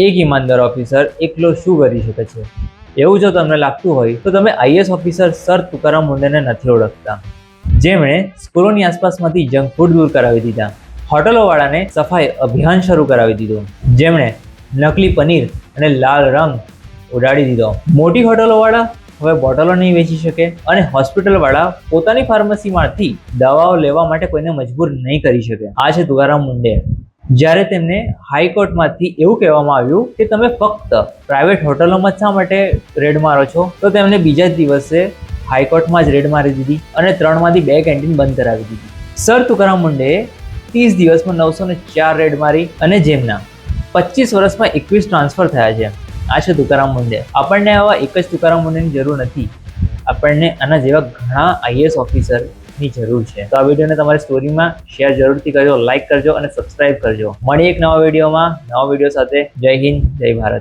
એક ઈમાનદાર ઓફિસર એકલો શું કરી શકે છે? એવું જો તમને લાગતું હોય તો તમે આઈએએસ ઓફિસર સર તુકારામ મુંડેને નથી ઓળખતા, જેમણે સ્કૂલોની આસપાસમાંથી જંક ફૂડ દૂર કરાવી દીધા, હોટલોવાળાને સફાઈ અભિયાન શરૂ કરાવી દીધું, જેમણે નકલી પનીર અને લાલ રંગ ઉડાડી દીધો, મોટી હોટલોવાળા હવે બોટલો નહીં વેચી શકે અને હોસ્પિટલવાળા પોતાની ફાર્મસીમાંથી દવાઓ લેવા માટે કોઈને મજબૂર નહીં કરી શકે. આ છે તુકારામ મુંડે. જ્યારે તેમને હાઈકોર્ટમાંથી એવું કહેવામાં આવ્યું કે તમે ફક્ત પ્રાઇવેટ હોટલોમાં શા માટે રેડ મારો છો, તો તેમને બીજા જ દિવસે હાઈકોર્ટમાં જ રેડ મારી દીધી અને 3માંથી 2 કેન્ટીન બંધ કરાવી દીધી. સર તુકારામ મુંડેએ 30 દિવસમાં 904 રેડ મારી અને જેમના 25 વર્ષમાં 21 ટ્રાન્સફર થયા છે. આ છે તુકારામ મુંડે. આપણને આવા એક જ તુકારામ મુંડેની જરૂર નથી, આપણને આના જેવા ઘણા આઈએએસ ઓફિસરની જરૂર છે. તો આ વિડીયોને તમારી સ્ટોરીમાં શેર જરૂરથી કરજો, લાઈક કરજો અને સબસ્ક્રાઇબ કરજો. મળીએ એક નવા વિડીયોમાં, નવા વિડીયો સાથે. જય હિન્દ, જય ભારત.